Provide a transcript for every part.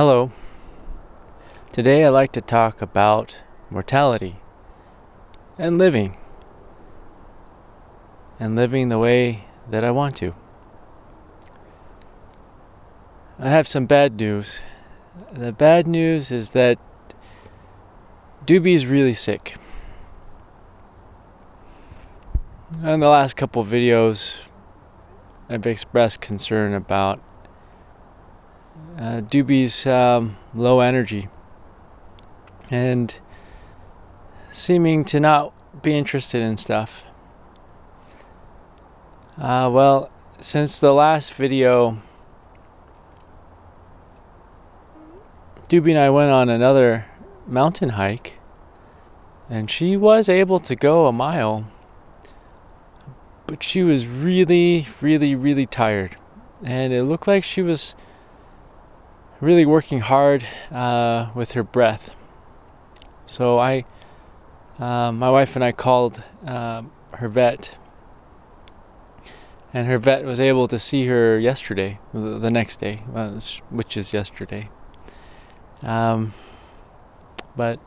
Hello. Today I'd like to talk about mortality and living the way that I want to. I have some bad news. The bad news is that Doobie's really sick. In the last couple videos, I've expressed concern about Doobie's low energy and seeming to not be interested in stuff. Well, since the last video, Doobie and I went on another mountain hike, and she was able to go a mile, but she was really, really, really tired, and it looked like she was really working hard with her breath. So my wife and I called her vet, and her vet was able to see her yesterday, the next day, which is yesterday. But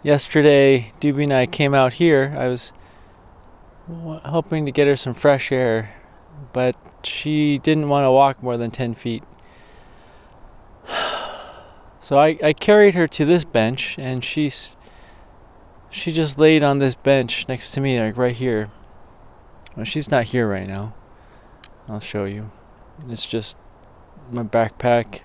yesterday, Doobie and I came out here. I was hoping to get her some fresh air, but she didn't want to walk more than 10 feet. So I carried her to this bench, and she just laid on this bench next to me, like right here. Well, she's not here right now. I'll show you. It's just my backpack.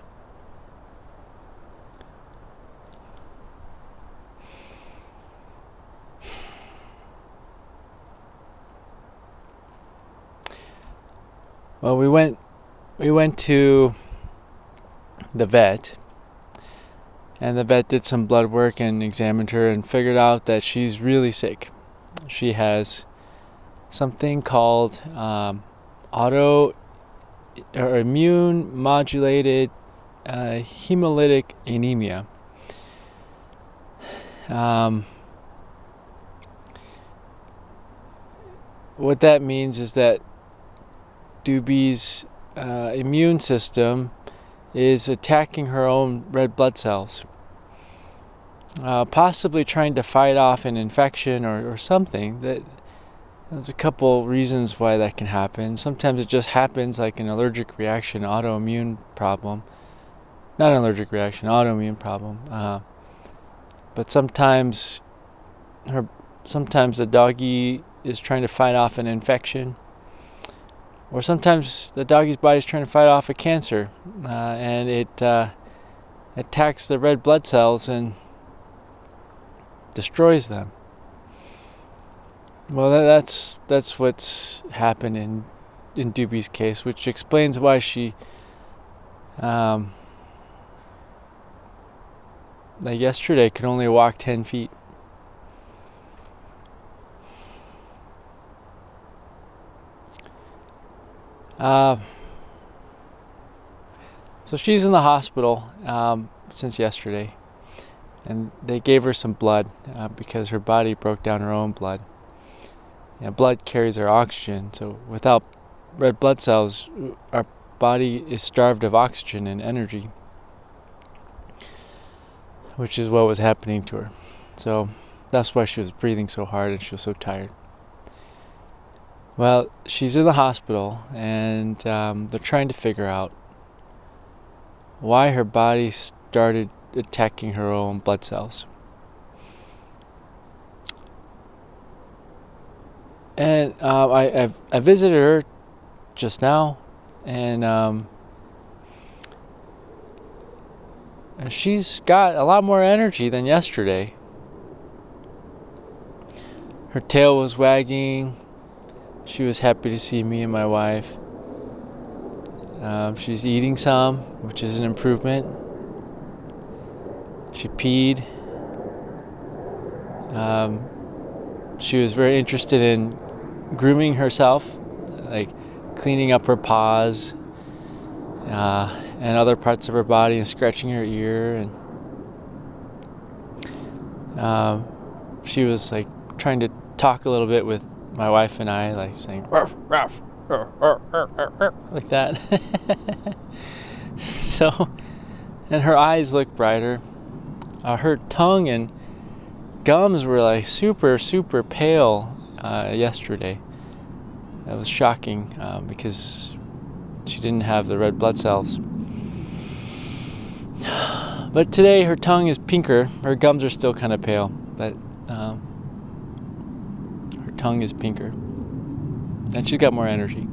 Well, we went to the vet, and the vet did some blood work and examined her and figured out that she's really sick. She has something called immune modulated hemolytic anemia. What that means is that Doobie's immune system is attacking her own red blood cells, possibly trying to fight off an infection or something. There's a couple reasons why that can happen. Sometimes it just happens like an allergic reaction, autoimmune problem. Not an allergic reaction, autoimmune problem. But sometimes the doggy is trying to fight off an infection. Or sometimes the doggy's body is trying to fight off a cancer, and it attacks the red blood cells and destroys them. Well, that's what's happened in Doobie's case, which explains why she, like yesterday, could only walk 10 feet. So she's in the hospital since yesterday, and they gave her some blood because her body broke down her own blood. Blood carries our oxygen, so without red blood cells, our body is starved of oxygen and energy, which is what was happening to her. So that's why she was breathing so hard and she was so tired. Well, she's in the hospital, and they're trying to figure out why her body started attacking her own blood cells. And I visited her just now, and she's got a lot more energy than yesterday. Her tail was wagging. She was happy to see me and my wife. She's eating some, which is an improvement. She peed. She was very interested in grooming herself, like cleaning up her paws and other parts of her body, and scratching her ear. And she was like trying to talk a little bit with my wife and I, like saying ruff, ruff, ruff, ruff, ruff, ruff, like that. So and her eyes look brighter. Her tongue and gums were like super, super pale yesterday. That was shocking because she didn't have the red blood cells. But today her tongue is pinker. Her gums are still kind of pale, but her tongue is pinker. And she's got more energy.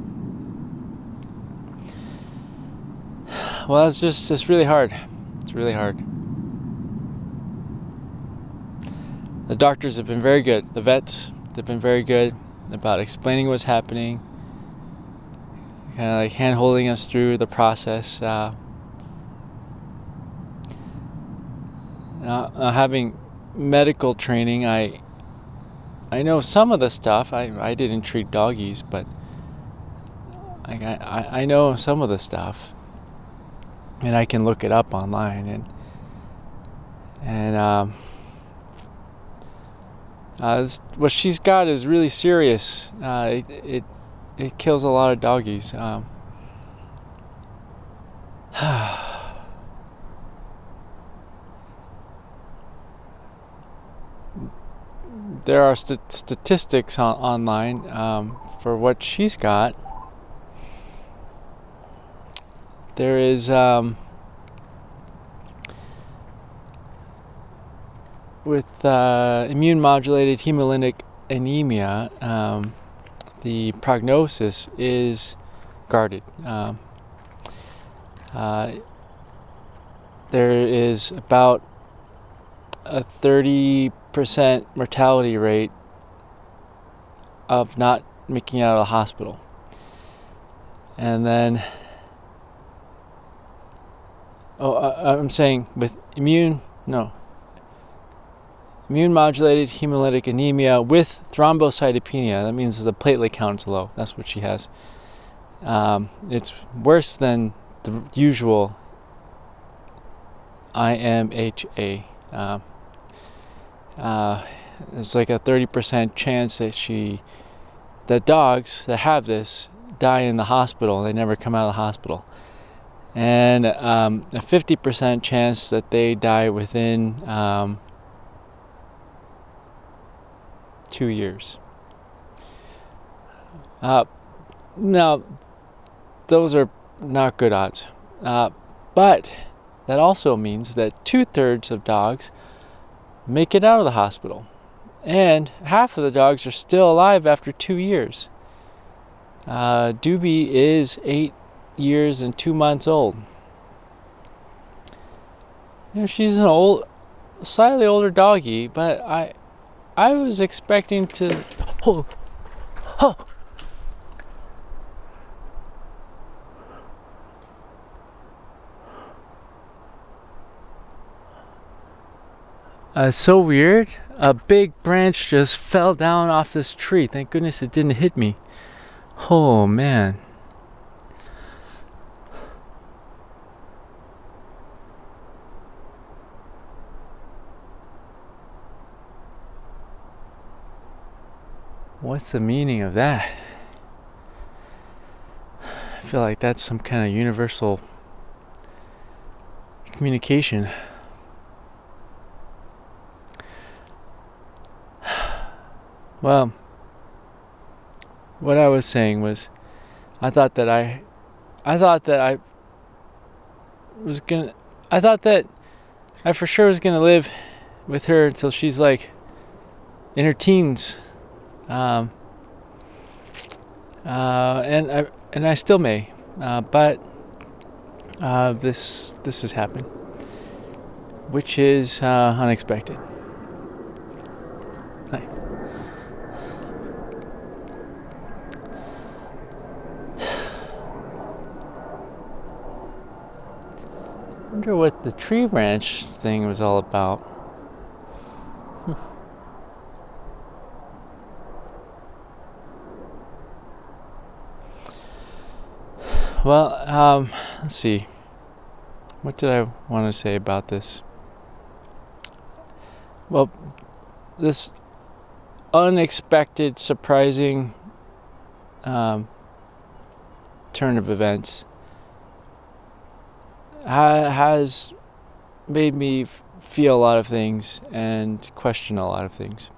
Well, it's really hard. It's really hard. The doctors have been very good. The vets, they've been very good about explaining what's happening, kind of like hand-holding us through the process. Having medical training, I know some of the stuff. I didn't treat doggies, but I know some of the stuff, and I can look it up online, and what she's got is really serious. It kills a lot of doggies. There are statistics online for what she's got. There is with immune-modulated hemolytic anemia, the prognosis is guarded. There is about a 30% mortality rate of not making it out of the hospital. And then, I'm saying with immune-modulated hemolytic anemia with thrombocytopenia. That means the platelet count's low. That's what she has. It's worse than the usual IMHA. There's like a 30% chance that dogs that have this die in the hospital. They never come out of the hospital. And a 50% chance that they die within 2 years. Now, those are not good odds. But that also means that 2/3 of dogs make it out of the hospital. And half of the dogs are still alive after 2 years. Doobie is 8 years and 2 months old. She's an slightly older doggy, but I was expecting to. Oh. So weird. A big branch just fell down off this tree. Thank goodness it didn't hit me. Oh man. What's the meaning of that? I feel like that's some kind of universal communication. Well, what I was saying was, I thought that I for sure was gonna live with her until she's like in her teens, and I still may, but this has happened, which is unexpected. Hi. I wonder what the tree branch thing was all about. Well, let's see. What did I want to say about this? Well, this unexpected, surprising turn of events has made me feel a lot of things and question a lot of things.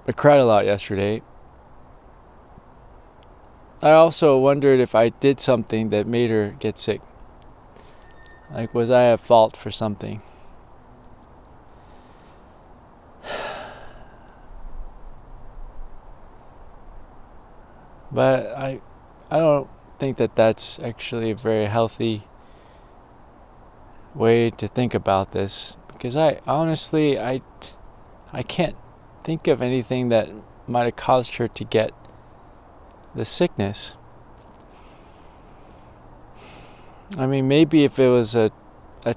I cried a lot yesterday. I also wondered if I did something that made her get sick. Like, was I at fault for something? But I don't think that that's actually a very healthy way to think about this, because I honestly I can't think of anything that might have caused her to get the sickness. I mean, maybe if it was a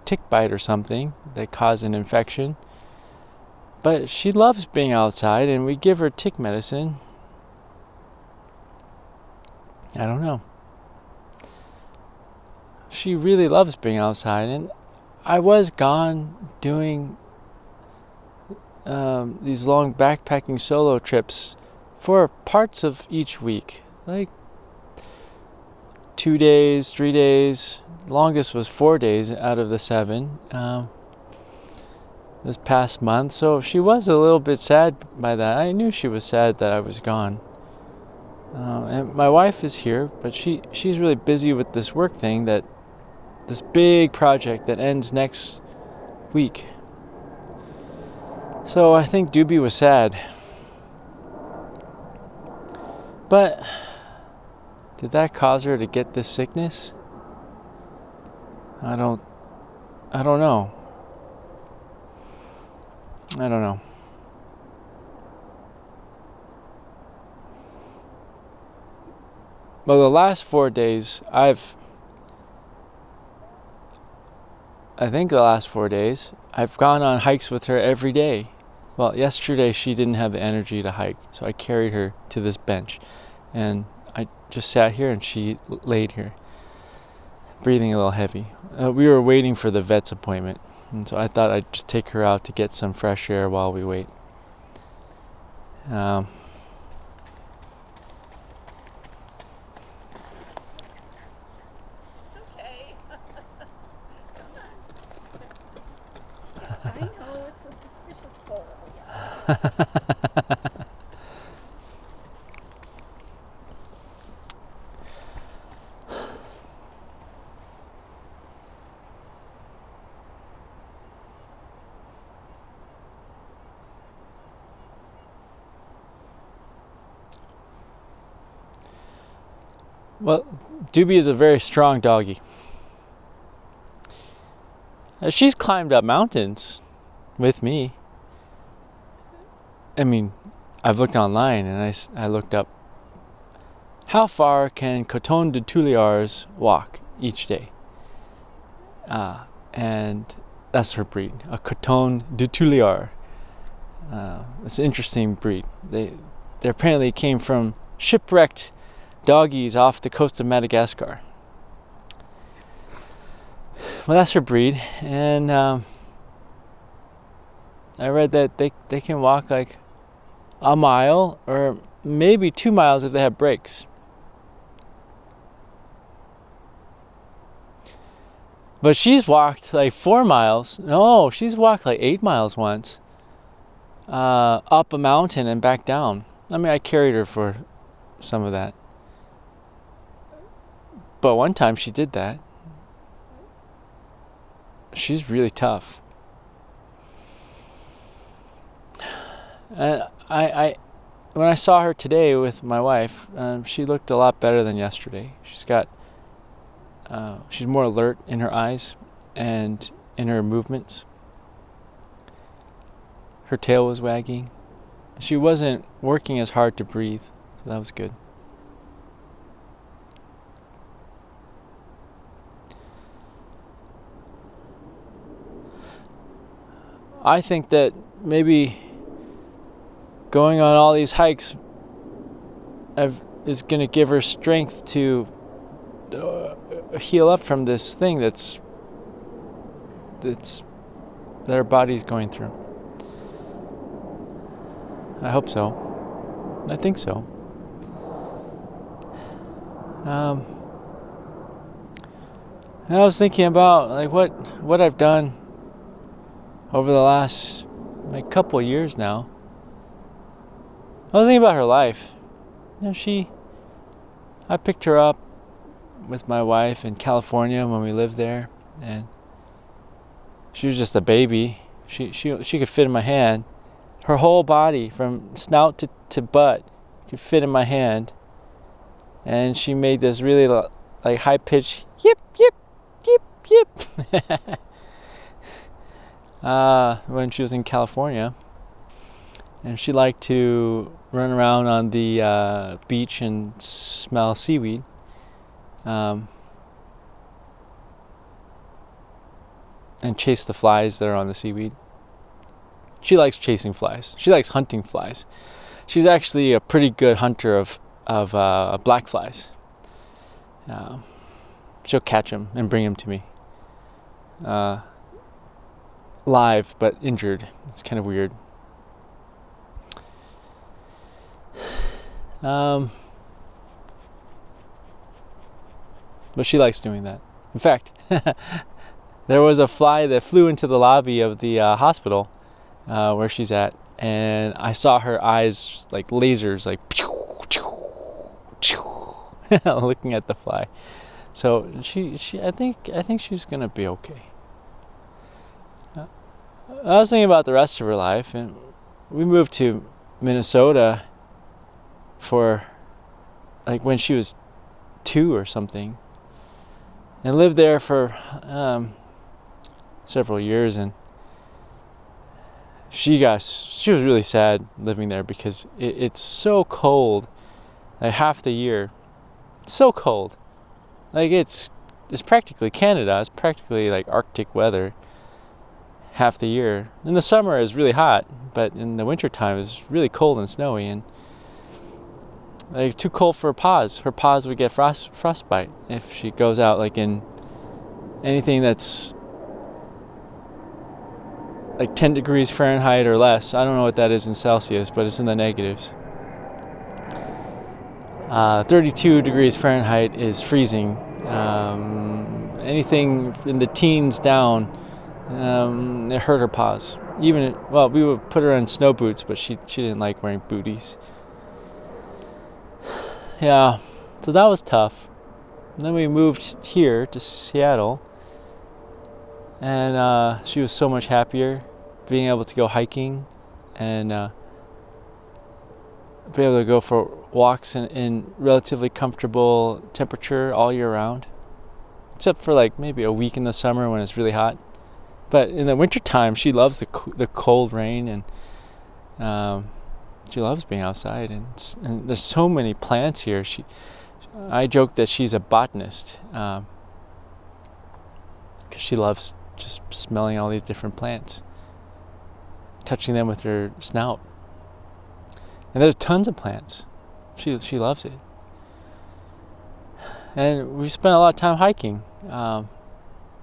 tick bite or something that caused an infection, but she loves being outside and we give her tick medicine. I don't know. She really loves being outside, and I was gone doing these long backpacking solo trips for parts of each week, like 2 days, 3 days. Longest was 4 days out of the 7 this past month. So she was a little bit sad by that. I knew she was sad that I was gone. And my wife is here, but she's really busy with this work thing, this big project that ends next week. So I think Doobie was sad. But did that cause her to get this sickness? I don't know. I don't know. Well, the last 4 days, I think the last 4 days, I've gone on hikes with her every day. Well, yesterday she didn't have the energy to hike, so I carried her to this bench. And I just sat here and she laid here, breathing a little heavy. We were waiting for the vet's appointment, and so I thought I'd just take her out to get some fresh air while we wait. I know, it's a suspicious bowl. Well, Doobie is a very strong doggy. She's climbed up mountains with me. I mean, I've looked online and I looked up how far can Coton de Tuileries walk each day. And that's her breed, a Coton de Tuileries. It's an interesting breed. They apparently came from shipwrecked doggies off the coast of Madagascar. Well, that's her breed, and I read that they can walk like a mile or maybe 2 miles if they have breaks. But she's walked like 4 miles. No, she's walked like 8 miles once, up a mountain and back down. I mean, I carried her for some of that. But one time she did that. She's really tough. And I when I saw her today with my wife, she looked a lot better than yesterday. She's more alert in her eyes and in her movements. Her tail was wagging. She wasn't working as hard to breathe, so that was good. I think that maybe going on all these hikes is going to give her strength to heal up from this thing that her body's going through. I hope so. I think so. And I was thinking about like what I've done over the last like couple of years now. I was thinking about her life. I picked her up with my wife in California when we lived there, and she was just a baby. She could fit in my hand. Her whole body, from snout to butt, could fit in my hand. And she made this really like high pitched yip yip yip yip when she was in California. And she liked to run around on the beach and smell seaweed. And chase the flies that are on the seaweed. She likes chasing flies. She likes hunting flies. She's actually a pretty good hunter of black flies. She'll catch them and bring them to me. Live but injured. It's kind of weird. But she likes doing that. In fact, there was a fly that flew into the lobby of the hospital where she's at, and I saw her eyes like lasers, like looking at the fly. So I think she's gonna be okay. I was thinking about the rest of her life, and we moved to Minnesota for like when she was 2 or something, and lived there for several years. And she was really sad living there because it's so cold, like half the year. So cold, like it's practically Canada. It's practically like Arctic weather half the year. In the summer is really hot, but in the winter time it's really cold and snowy, and like too cold for her paws. Her paws would get frostbite if she goes out like in anything that's like 10 degrees Fahrenheit or less. I don't know what that is in Celsius, but it's in the negatives. 32 degrees Fahrenheit is freezing. Anything in the teens down, it hurt her paws. We would put her on snow boots, but she didn't like wearing booties. Yeah, so that was tough. And then we moved here to Seattle, and she was so much happier being able to go hiking and be able to go for walks in relatively comfortable temperature all year round, except for like maybe a week in the summer when it's really hot. But in the wintertime, she loves the cold rain, and she loves being outside. And there's so many plants here. I joke that she's a botanist because she loves just smelling all these different plants, touching them with her snout. And there's tons of plants. She loves it. And we spent a lot of time hiking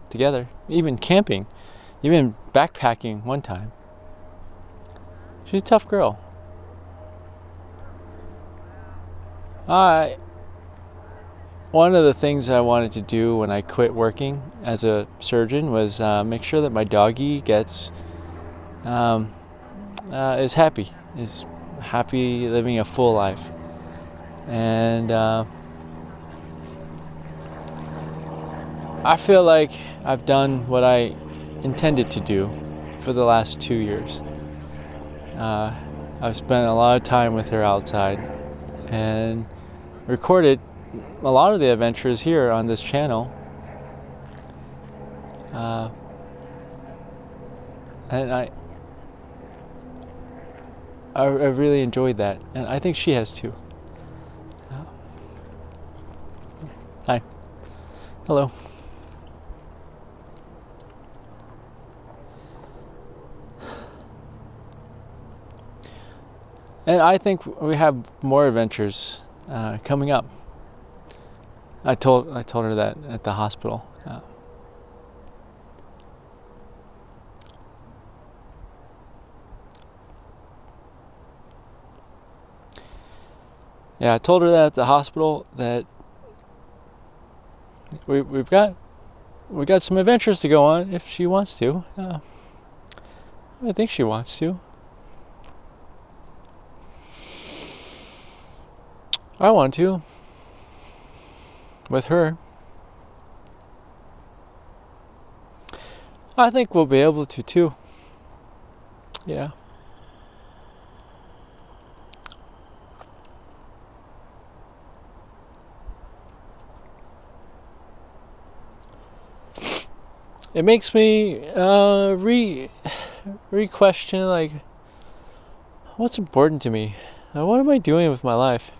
together, even camping, even backpacking one time. She's a tough girl. One of the things I wanted to do when I quit working as a surgeon was make sure that my doggie is happy living a full life. And I feel like I've done what I intended to do for the last 2 years. I've spent a lot of time with her outside and recorded a lot of the adventures here on this channel. And I really enjoyed that, and I think she has too. Hi. Hello. And I think we have more adventures coming up. I told her that at the hospital. Yeah, I told her that at the hospital that we've got we got some adventures to go on if she wants to. I think she wants to. I want to. With her. I think we'll be able to too. Yeah. It makes me re-question, like, what's important to me? What am I doing with my life?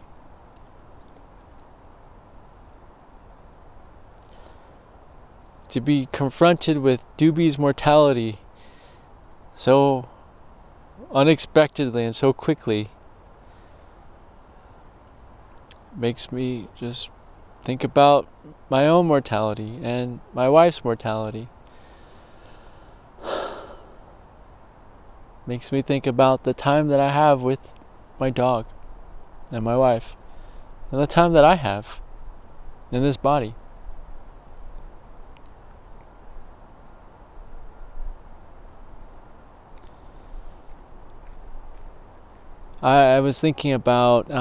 To be confronted with Doobie's mortality so unexpectedly and so quickly makes me just think about my own mortality and my wife's mortality. Makes me think about the time that I have with my dog and my wife, and the time that I have in this body. I was thinking about it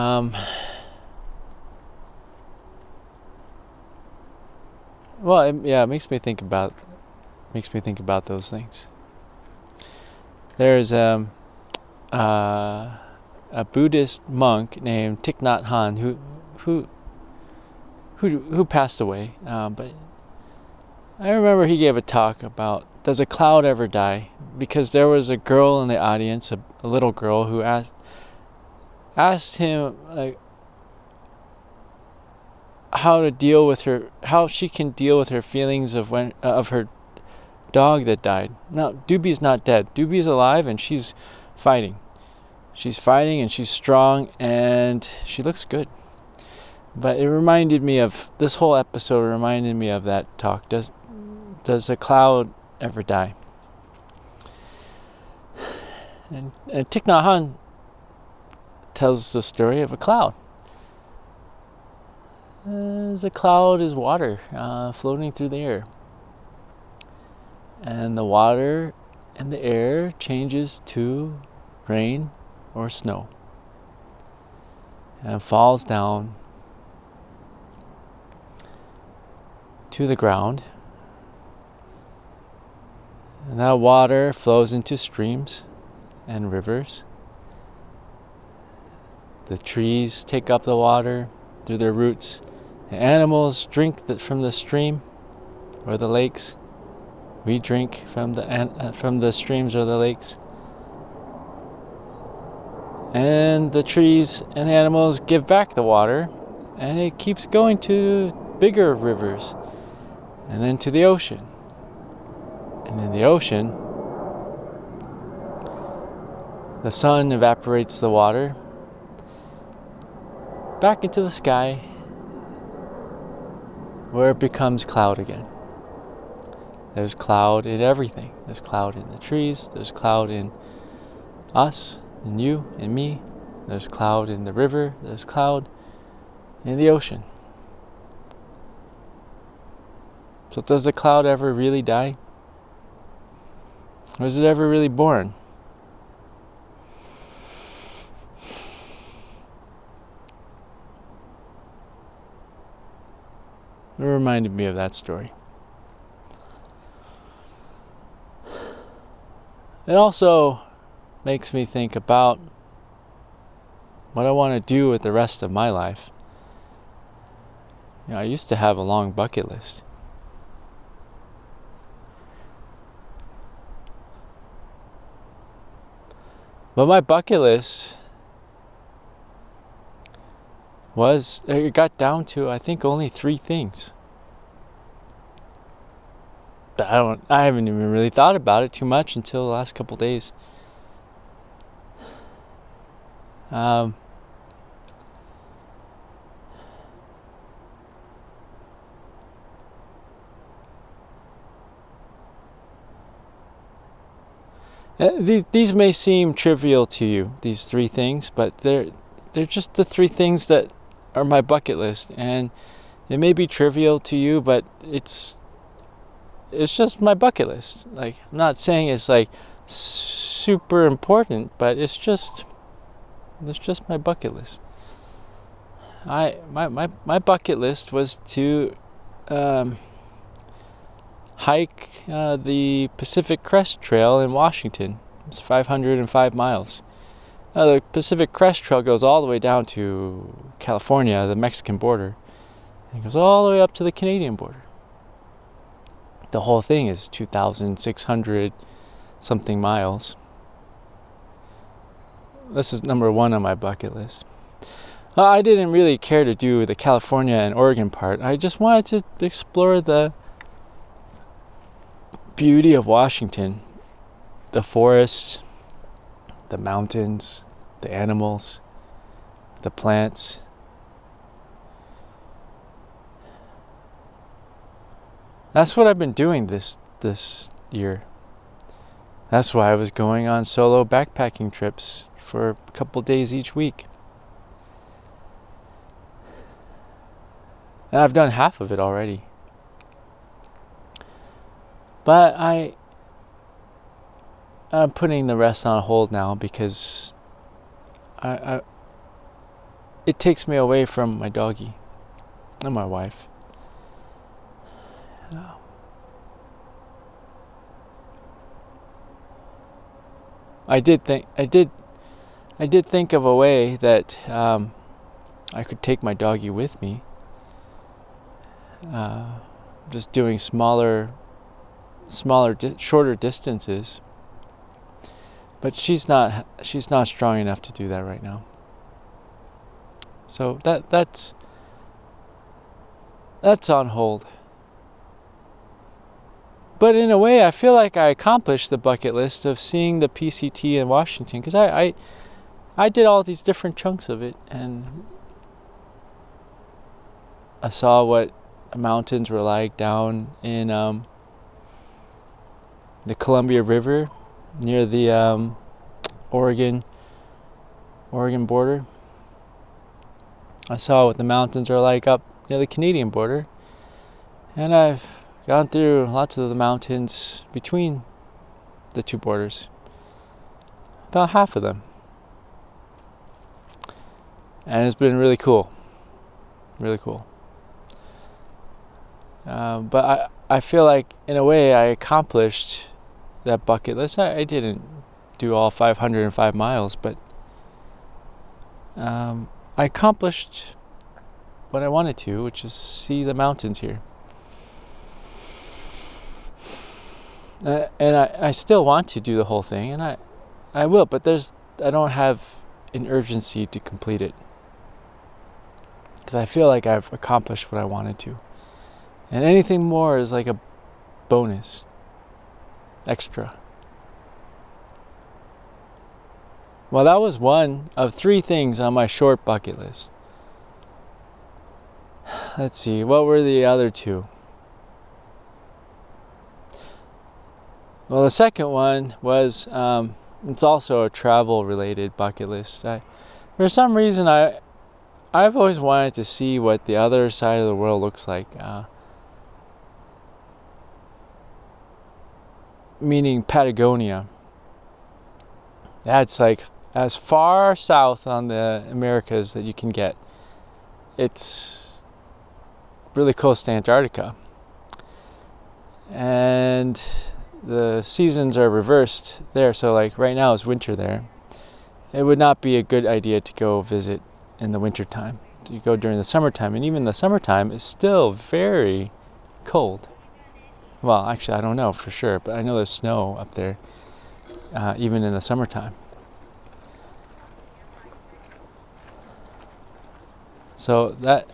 makes me think about those things. There's a Buddhist monk named Thich Nhat Hanh who passed away. But I remember he gave a talk about, does a cloud ever die? Because there was a girl in the audience, a little girl, who asked him, like, how she can deal with her feelings of her dog that died. Now, Doobie's not dead. Doobie's alive, and she's fighting. She's fighting, and she's strong, and she looks good. But it reminded me of, this whole episode reminded me of that talk. Does a cloud ever die? And Thich Nhat Hanh tells the story of a cloud. The cloud is water floating through the air. And the water and the air changes to rain or snow and falls down to the ground. And that water flows into streams and rivers. The trees take up the water through their roots. The animals drink from the stream or the lakes. We drink from the streams or the lakes. And the trees and the animals give back the water, and it keeps going to bigger rivers, and then to the ocean. And in the ocean, the sun evaporates the water back into the sky, where it becomes cloud again. There's cloud in everything. There's cloud in the trees. There's cloud in us, and you, and me. There's cloud in the river. There's cloud in the ocean. So does the cloud ever really die? Was it ever really born? It reminded me of that story. It also makes me think about what I want to do with the rest of my life. I used to have a long bucket list. But my bucket list it got down to, I think, only 3 things. I haven't even really thought about it too much until the last couple days. These may seem trivial to you, these 3 things, but they're just the 3 things that are my bucket list, and it may be trivial to you, but it's it's just my bucket list. Like, I'm not saying it's like super important, but it's just my bucket list. My bucket list was to hike the Pacific Crest Trail in Washington. It's 505 miles. The Pacific Crest Trail goes all the way down to California, the Mexican border. And it goes all the way up to the Canadian border. The whole thing is 2,600 something miles. This is number one on my bucket list. I didn't really care to do the California and Oregon part. I just wanted to explore the beauty of Washington. The forests, the mountains, the animals, the plants. That's what I've been doing this year. That's why I was going on solo backpacking trips for a couple days each week. And I've done half of it already. But I'm putting the rest on hold now because it takes me away from my doggy and my wife. I did think of a way that I could take my doggy with me. Just doing shorter distances. But she's not strong enough to do that right now. So that's on hold. But in a way, I feel like I accomplished the bucket list of seeing the PCT in Washington, because I did all these different chunks of it, and I saw what mountains were like down in the Columbia River near the Oregon border. I saw what the mountains are like up near the Canadian border, and I've gone through lots of the mountains between the two borders, about half of them, and it's been really cool. But I feel like in a way I accomplished that bucket list. I didn't do all 505 miles, but I accomplished what I wanted to, which is see the mountains here. And I still want to do the whole thing, and I will, but I don't have an urgency to complete it, because I feel like I've accomplished what I wanted to, and anything more is like a bonus, extra. Well, that was one of 3 things on my short bucket list. Let's see, what were the other 2? Well, the second one was, it's also a travel-related bucket list. For some reason, I've always wanted to see what the other side of the world looks like. Meaning Patagonia. That's like as far south on the Americas that you can get. It's really close to Antarctica. And the seasons are reversed there, so like right now it's winter there. It would not be a good idea to go visit in the winter time. You go during the summertime, and even the summertime is still very cold. Well, actually, I don't know for sure, but I know there's snow up there, even in the summertime. So that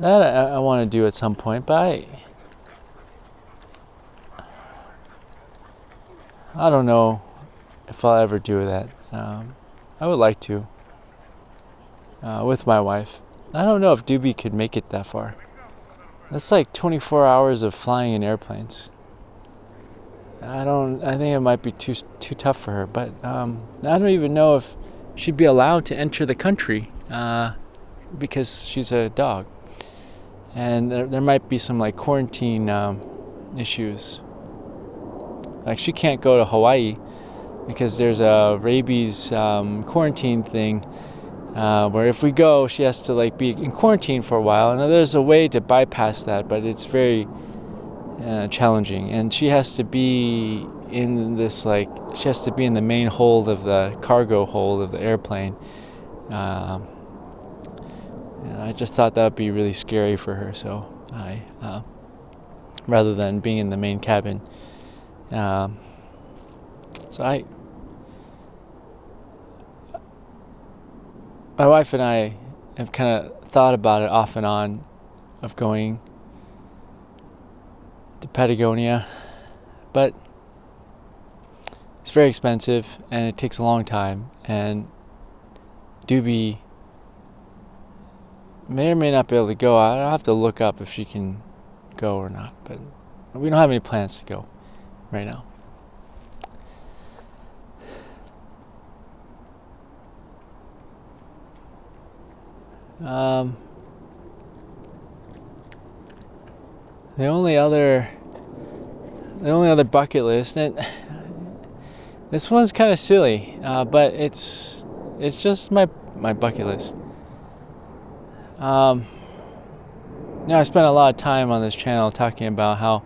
I want to do at some point, but I don't know if I'll ever do that. I would like to, with my wife. I don't know if Doobie could make it that far. That's like 24 hours of flying in airplanes. I think it might be too tough for her, but I don't even know if she'd be allowed to enter the country, because she's a dog. And there might be some like quarantine issues. Like she can't go to Hawaii because there's a rabies quarantine thing where if we go, she has to like be in quarantine for a while. And there's a way to bypass that, but it's very challenging. And she has to be in this she has to be in the main hold of the cargo hold of the airplane. I just thought that would be really scary for her, so I rather than being in the main cabin. So my wife and I have kind of thought about it off and on of going to Patagonia, but it's very expensive and it takes a long time, and Doobie may or may not be able to go. I'll have to look up if she can go or not, but we don't have any plans to go right now. The only other bucket list, and this one's kind of silly, but it's just my bucket list. I spent a lot of time on this channel talking about how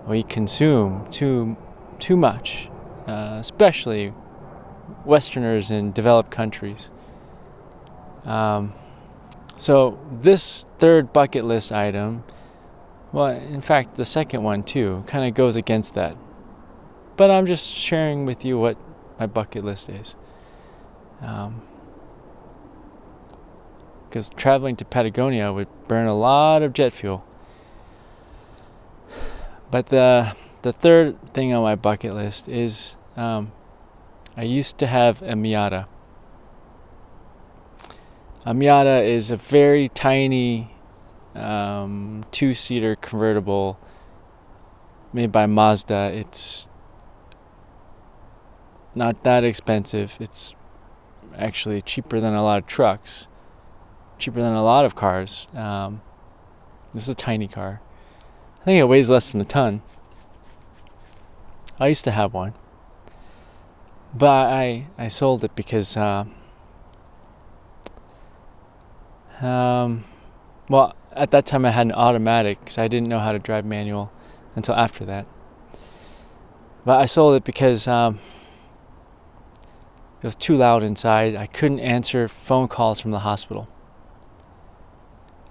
we consume too much, especially Westerners in developed countries. So this third bucket list item, well, in fact, the second one too, kind of goes against that. But I'm just sharing with you what my bucket list is. Because traveling to Patagonia would burn a lot of jet fuel. But the third thing on my bucket list is I used to have a Miata. A Miata is a very tiny two-seater convertible made by Mazda. It's not that expensive. It's actually cheaper than a lot of trucks, cheaper than a lot of cars. This is a tiny car. I think it weighs less than a ton. I used to have one, but I sold it because well, at that time I had an automatic because I didn't know how to drive manual until after that. But I sold it because it was too loud inside. I couldn't answer phone calls from the hospital.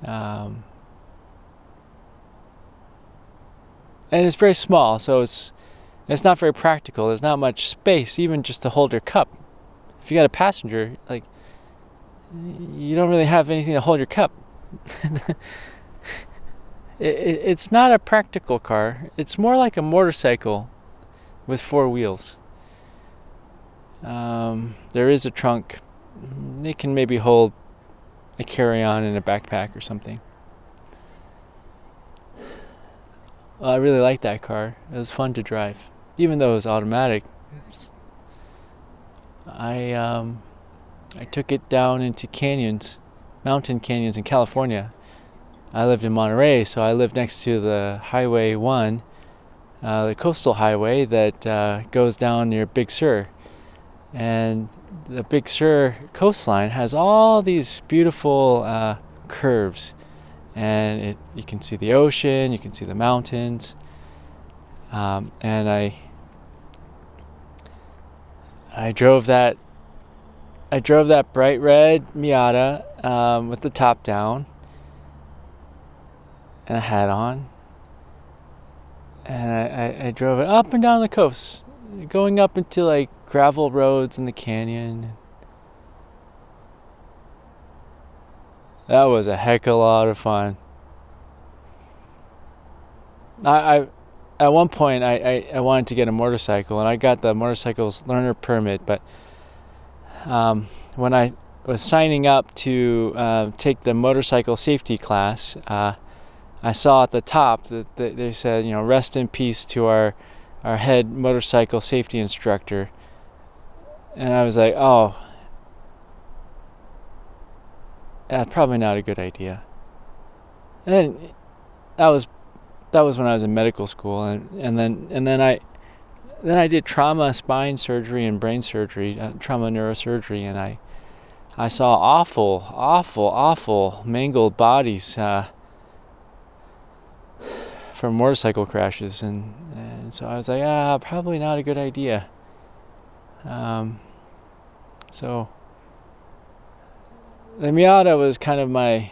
And it's very small, so it's not very practical. There's not much space, even just to hold your cup. If you got a passenger, you don't really have anything to hold your cup. It's not a practical car. It's more like a motorcycle with four wheels. There is a trunk. It can maybe hold a carry-on and a backpack or something. Well, I really liked that car. It was fun to drive, even though it was automatic. I took it down into mountain canyons in California. I lived in Monterey, so I lived next to the Highway 1, the coastal highway that goes down near Big Sur. And the Big Sur coastline has all these beautiful curves. And you can see the ocean, you can see the mountains. And I drove that bright red Miata with the top down and a hat on, and I drove it up and down the coast, going up into gravel roads in the canyon. That was a heck of a lot of fun. I at one point I wanted to get a motorcycle, and I got the motorcycle's learner permit, but when I was signing up to take the motorcycle safety class, I saw at the top that they said, rest in peace to our head motorcycle safety instructor. And I was like, oh, probably not a good idea. And that was that was when I was in medical school, and then I did trauma spine surgery and brain surgery, trauma neurosurgery, and I saw awful mangled bodies from motorcycle crashes, and so I was like, probably not a good idea. So the Miata was kind of my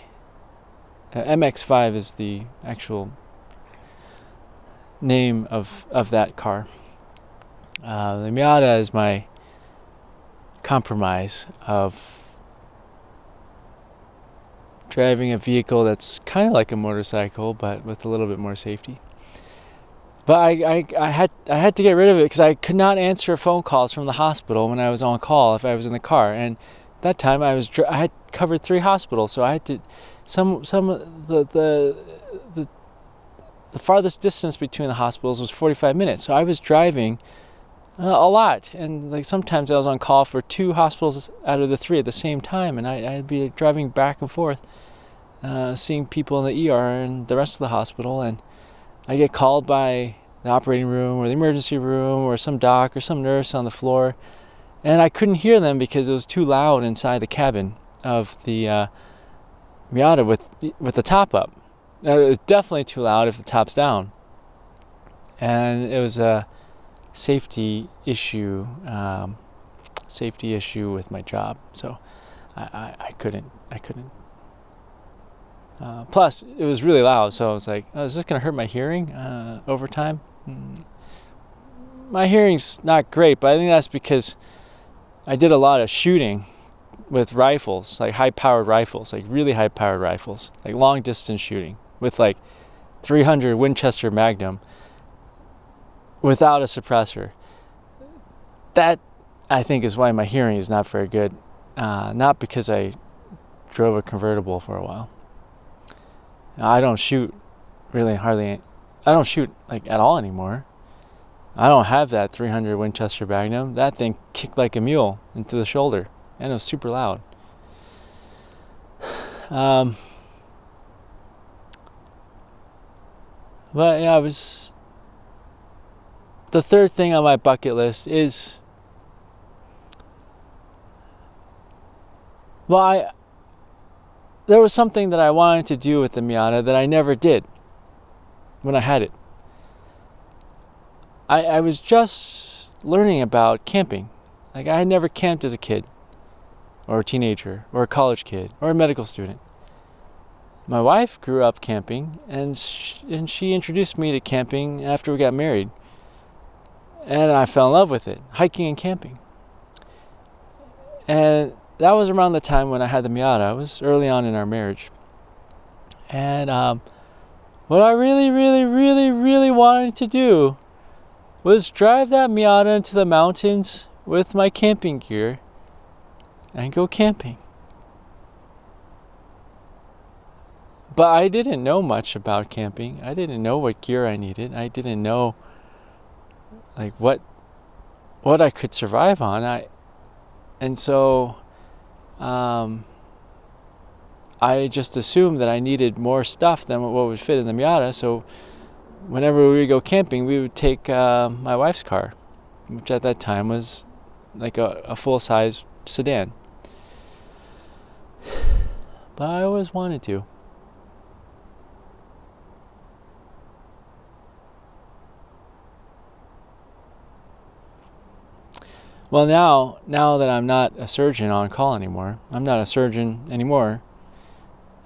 MX-5 is the actual name of that car. The Miata is my compromise of driving a vehicle that's kind of like a motorcycle, but with a little bit more safety. But I had to get rid of it because I could not answer phone calls from the hospital when I was on call if I was in the car. And that time I had covered 3 hospitals, so I had to the farthest distance between the hospitals was 45 minutes. So I was driving a lot, and like sometimes I was on call for 2 hospitals out of the 3 at the same time, and I'd be driving back and forth, seeing people in the ER and the rest of the hospital, and I get called by the operating room or the emergency room or some doc or some nurse on the floor, and I couldn't hear them because it was too loud inside the cabin of the Miata with the top up. It was definitely too loud if the top's down, and it was a safety issue with my job, so I couldn't. Plus, it was really loud, so I was like, is this going to hurt my hearing over time? My hearing's not great, but I think that's because I did a lot of shooting with rifles, like high-powered rifles, like really high-powered rifles, like long-distance shooting with like 300 Winchester Magnum without a suppressor. That, I think, is why my hearing is not very good. Not because I drove a convertible for a while. I don't shoot I don't shoot like at all anymore. I don't have that 300 Winchester Magnum. That thing kicked like a mule into the shoulder, and it was super loud. But yeah, the third thing on my bucket list is, there was something that I wanted to do with the Miata that I never did when I had it. I was just learning about camping. Like, I had never camped as a kid, or a teenager, or a college kid, or a medical student. My wife grew up camping, and she introduced me to camping after we got married. And I fell in love with it, hiking and camping. And that was around the time when I had the Miata. It was early on in our marriage. And what I really, really, really, really wanted to do was drive that Miata into the mountains with my camping gear and go camping. But I didn't know much about camping. I didn't know what gear I needed. I didn't know like what I could survive on. So I just assumed that I needed more stuff than what would fit in the Miata. So whenever we would go camping, we would take my wife's car, which at that time was like a full-size sedan. But I always wanted to. Well, now that I'm not a surgeon on call anymore, I'm not a surgeon anymore.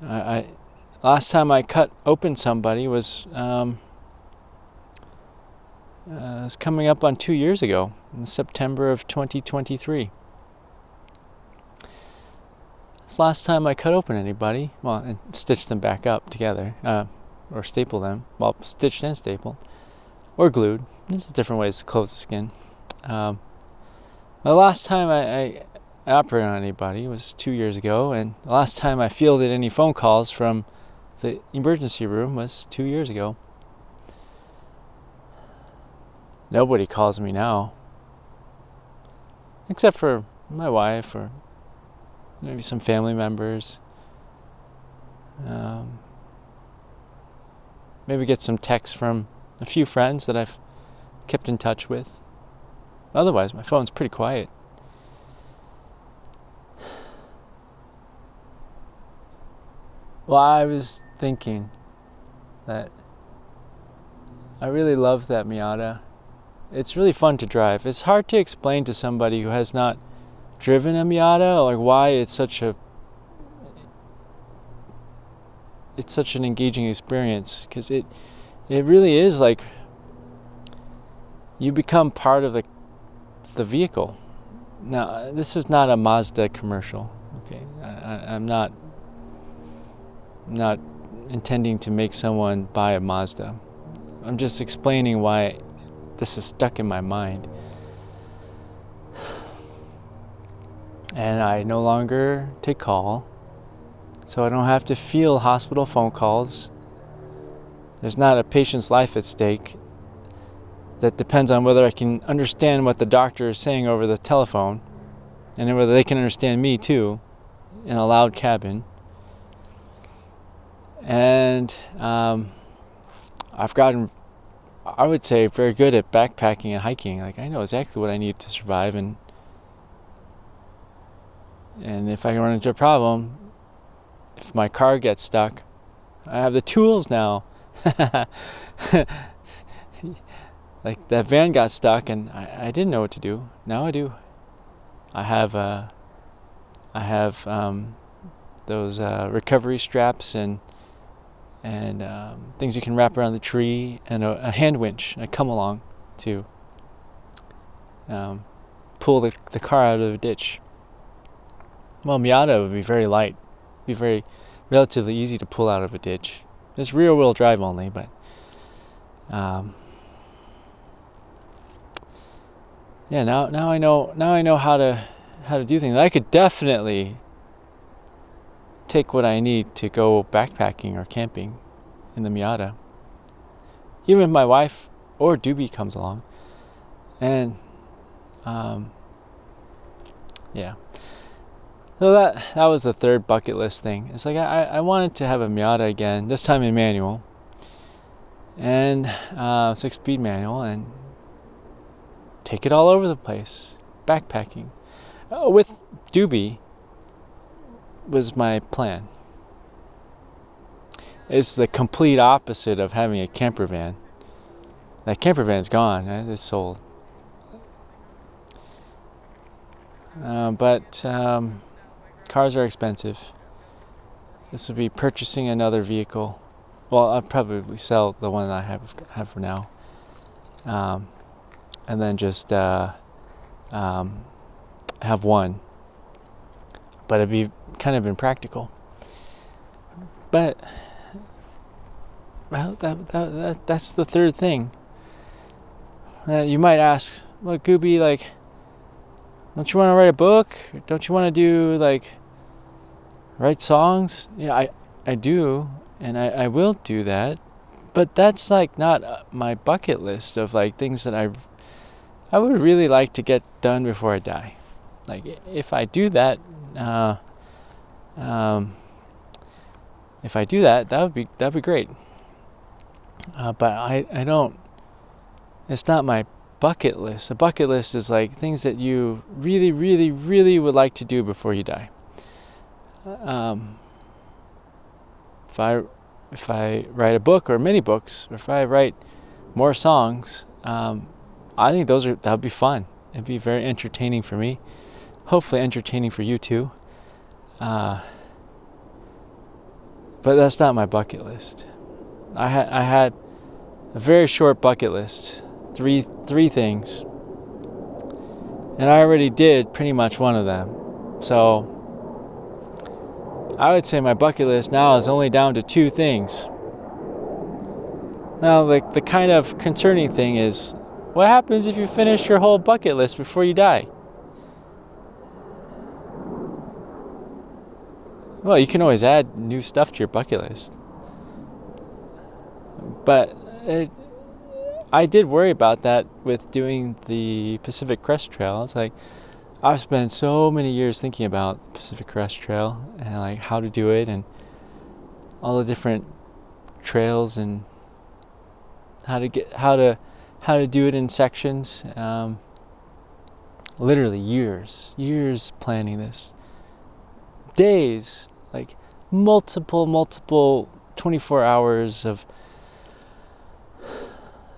Last time I cut open somebody was it's coming up on 2 years ago, in September of 2023. It's the last time I cut open anybody, well, and stitched them back up together, or staple them, well, stitched and stapled, or glued. There's different ways to close the skin. The last time I operated on anybody was 2 years ago, and the last time I fielded any phone calls from the emergency room was 2 years ago. Nobody calls me now, except for my wife or maybe some family members. maybe get some texts from a few friends that I've kept in touch with. Otherwise, my phone's pretty quiet. Well, I was thinking that I really love that Miata. It's really fun to drive. It's hard to explain to somebody who has not driven a Miata, like why it's such an engaging experience, because it really is like you become part of the vehicle. Now, this is not a Mazda commercial. Okay, I'm not intending to make someone buy a Mazda. I'm just explaining why this is stuck in my mind. And I no longer take call, so I don't have to feel hospital phone calls. There's not a patient's life at stake that depends on whether I can understand what the doctor is saying over the telephone, and then whether they can understand me too in a loud cabin. And I've gotten, I would say, very good at backpacking and hiking. Like, I know exactly what I need to survive, and if I run into a problem, if my car gets stuck, I have the tools now. Like, that van got stuck and I didn't know what to do. Now I do. I have those recovery straps and things you can wrap around the tree, and a hand winch, a come along to pull the car out of a ditch. Well, Miata would be very light, be very relatively easy to pull out of a ditch. It's rear wheel drive only, but yeah. Now I know how to do things. I could definitely take what I need to go backpacking or camping in the Miata. Even if my wife or Doobie comes along. And yeah. So that was the third bucket list thing. It's like I wanted to have a Miata again, this time in manual. And 6-speed manual, and take it all over the place. Backpacking. With Doobie was my plan. It's the complete opposite of having a camper van. That camper van's gone. It's sold. But cars are expensive. This would be purchasing another vehicle. Well, I'll probably sell the one that I have for now, and then just have one. But it'd be kind of impractical. But well, that's the third thing. You might ask, well, Gooby, like, don't you want to write a book? Don't you want to do, like, write songs? Yeah, I do, and I will do that. But that's, like, not my bucket list of, like, things that I would really like to get done before I die. Like, if I do that, that'd be great. But I don't. It's not my bucket list. A bucket list is like things that you really, really, really would like to do before you die. If I write a book or many books, or if I write more songs, I think that would be fun. It'd be very entertaining for me. Hopefully entertaining for you too. But that's not my bucket list. I had a very short bucket list. Three things, and I already did pretty much one of them. So I would say my bucket list now is only down to 2 things. Now, like, the kind of concerning thing is, what happens if you finish your whole bucket list before you die? Well, you can always add new stuff to your bucket list, but I did worry about that with doing the Pacific Crest Trail. It's like, I've spent so many years thinking about Pacific Crest Trail and, like, how to do it and all the different trails and how to do it in sections. Literally years planning this, days, like multiple 24 hours of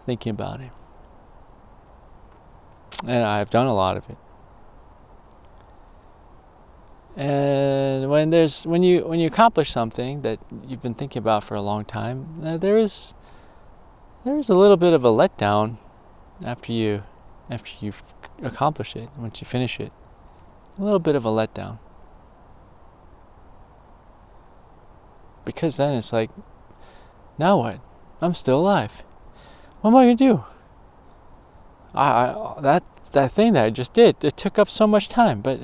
thinking about it, and I've done a lot of it. And when you accomplish something that you've been thinking about for a long time, there is a little bit of a letdown after you've accomplished it. Once you finish it, a little bit of a letdown, because then it's like, now what? I'm still alive. What am I gonna do? That thing that I just did, it took up so much time, but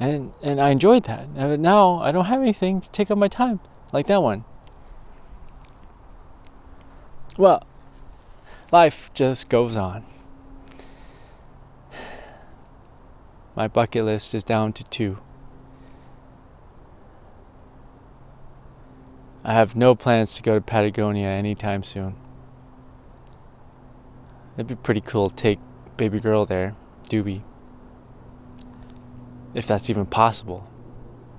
and I enjoyed that. Now I don't have anything to take up my time like that one. Well, life just goes on. My bucket list is down to 2. I have no plans to go to Patagonia anytime soon. It'd be pretty cool to take baby girl there, Doobie. If that's even possible.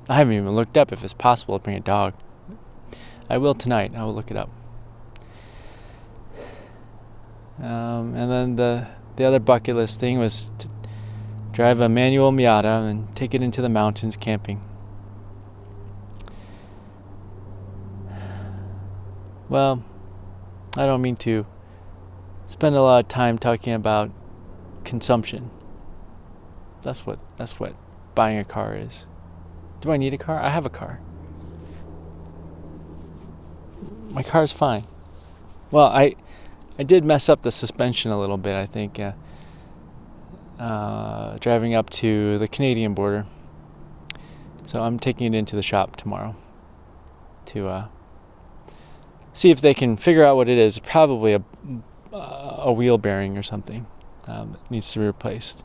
I haven't even looked up if it's possible to bring a dog. I will tonight. I will look it up. And then the other bucket list thing was to drive a manual Miata and take it into the mountains camping. Well, I don't mean to spend a lot of time talking about consumption. That's what buying a car is. Do I need a car? I have a car. My car's fine. Well, I did mess up the suspension a little bit, I think, driving up to the Canadian border. So I'm taking it into the shop tomorrow to see if they can figure out what it is. Probably a wheel bearing or something that needs to be replaced.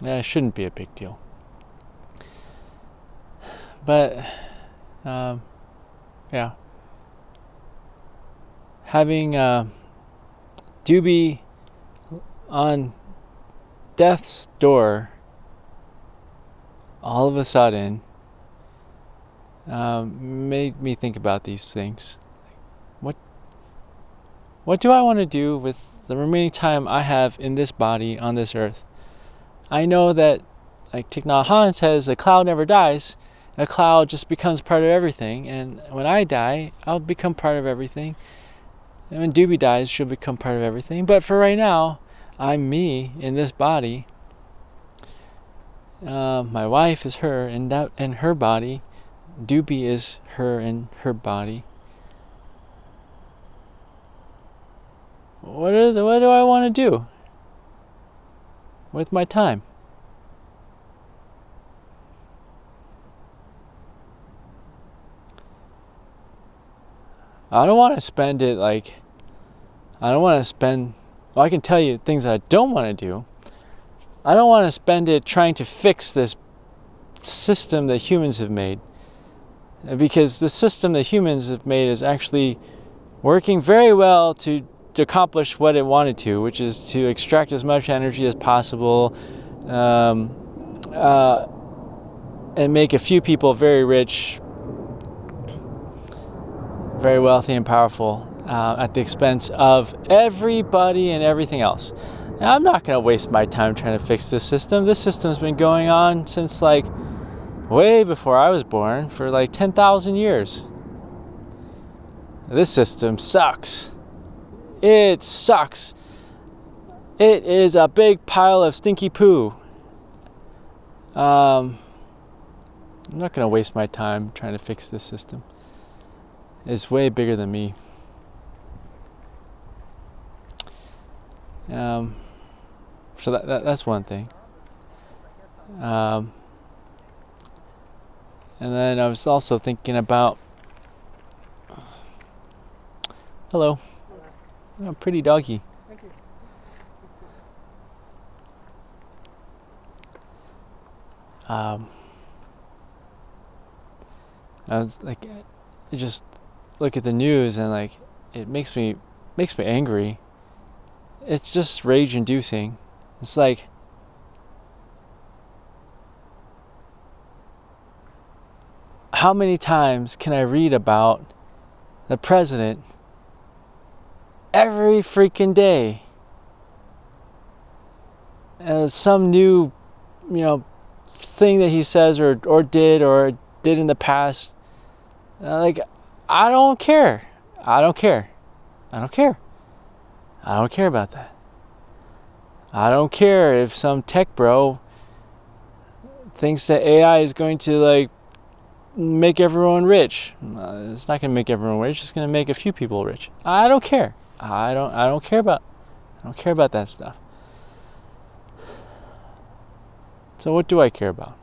Yeah, it shouldn't be a big deal. But yeah, having Doobie on death's door all of a sudden made me think about these things. What do I want to do with the remaining time I have in this body on this earth? I know that, like Thich Nhat Hanh says, a cloud never dies. A cloud just becomes part of everything. And when I die, I'll become part of everything. And when Doobie dies, she'll become part of everything. But for right now, I'm me in this body. My wife is her in her body. Doobie is her in her body. What do I want to do with my time? I don't want to spend it well, I can tell you things that I don't want to do. I don't want to spend it trying to fix this system that humans have made. Because the system that humans have made is actually working very well to accomplish what it wanted to, which is to extract as much energy as possible, and make a few people very rich, very wealthy and powerful, at the expense of everybody and everything else. Now, I'm not going to waste my time trying to fix this system. This system's been going on since way before I was born, for 10,000 years. This system sucks. It sucks. It is a big pile of stinky poo. I'm not going to waste my time trying to fix this system. It's way bigger than me. So that's one thing. And then I was also thinking about... Hello. Oh, pretty doggy. Thank you. I was look at the news and like it makes me angry. It's just rage inducing. It's like, how many times can I read about the president every freaking day? Some new, thing that he says or did in the past. Like, I don't care. I don't care. I don't care. I don't care about that. I don't care if some tech bro thinks that AI is going to like make everyone rich. It's not going to make everyone rich. It's going to make a few people rich. I don't care. I don't care about that stuff. So what do I care about?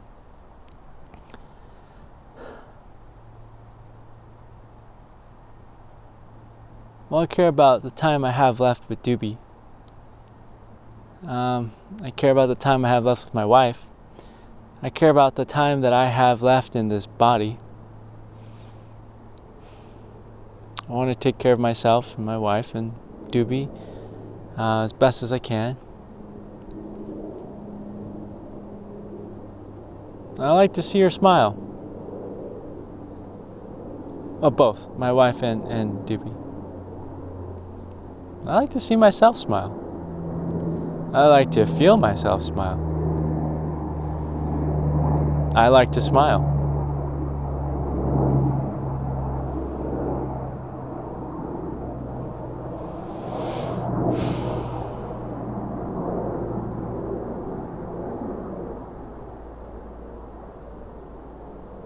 Well, I care about the time I have left with Doobie. I care about the time I have left with my wife. I care about the time that I have left in this body. I want to take care of myself and my wife and Doobie as best as I can. I like to see her smile. Oh, both, my wife and Doobie. I like to see myself smile. I like to feel myself smile. I like to smile.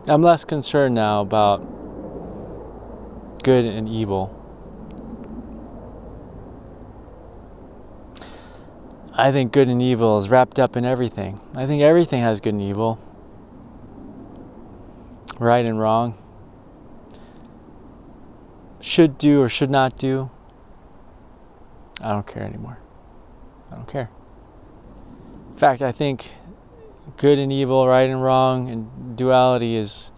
I'm less concerned now about good and evil. I think good and evil is wrapped up in everything. I think everything has good and evil. Right and wrong. Should do or should not do. I don't care anymore. I don't care. In fact, I think good and evil, right and wrong, and duality is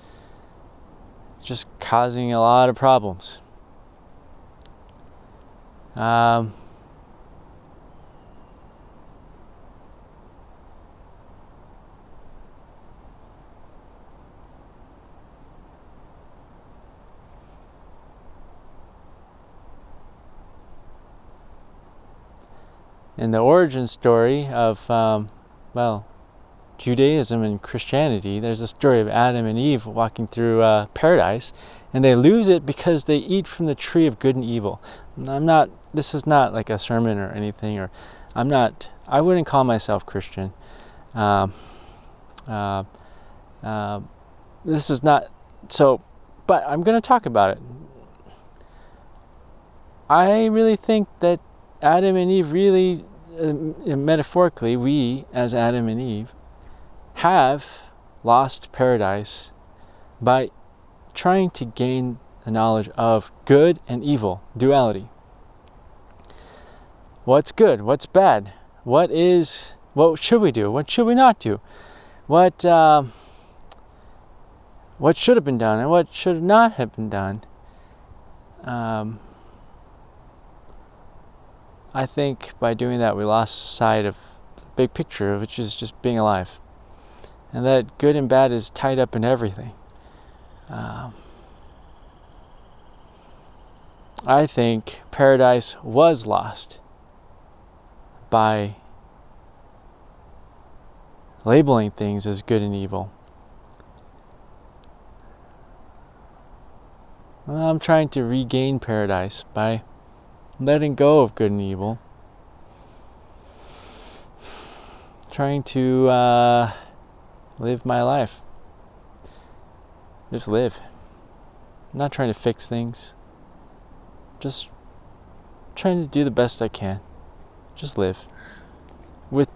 just causing a lot of problems. In the origin story of, Judaism and Christianity, there's a story of Adam and Eve walking through paradise, and they lose it because they eat from the tree of good and evil. This is not like a sermon or anything, or I wouldn't call myself Christian. This is not, so, but I'm going to talk about it. I really think that Adam and Eve really, metaphorically, we as Adam and Eve have lost paradise by trying to gain the knowledge of good and evil, duality. What's good? What's bad? What should we do? What should we not do? What should have been done and what should not have been done? I think by doing that we lost sight of the big picture, which is just being alive. And that good and bad is tied up in everything. I think paradise was lost by labeling things as good and evil. Well, I'm trying to regain paradise by letting go of good and evil. Trying to live my life. Just live. I'm not trying to fix things. Just trying to do the best I can. Just live. With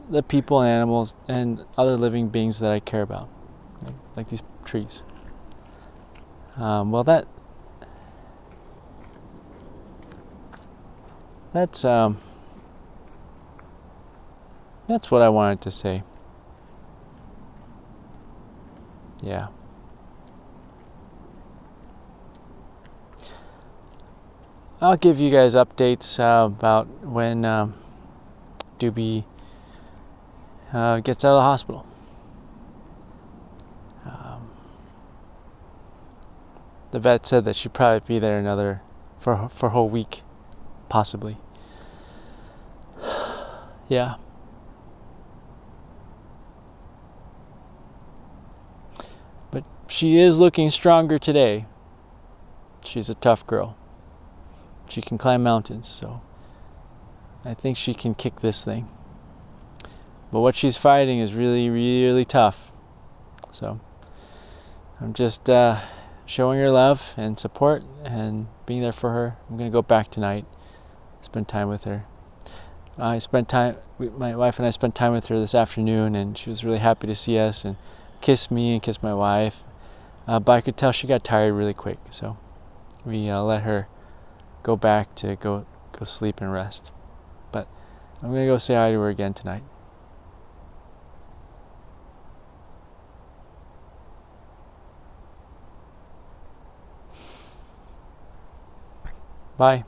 the people and animals and other living beings that I care about. Like these trees. That's what I wanted to say. Yeah. I'll give you guys updates about when Doobie gets out of the hospital. The vet said that she'd probably be there for a whole week, possibly. Yeah. But she is looking stronger today. She's a tough girl. She can climb mountains, so I think she can kick this thing. But what she's fighting is really, really tough. So I'm just showing her love and support and being there for her. I'm going to go back tonight, spend time with her. My wife and I spent time with her this afternoon, and she was really happy to see us and kiss me and kiss my wife. But I could tell she got tired really quick, so we let her go back to go sleep and rest. But I'm going to go say hi to her again tonight. Bye.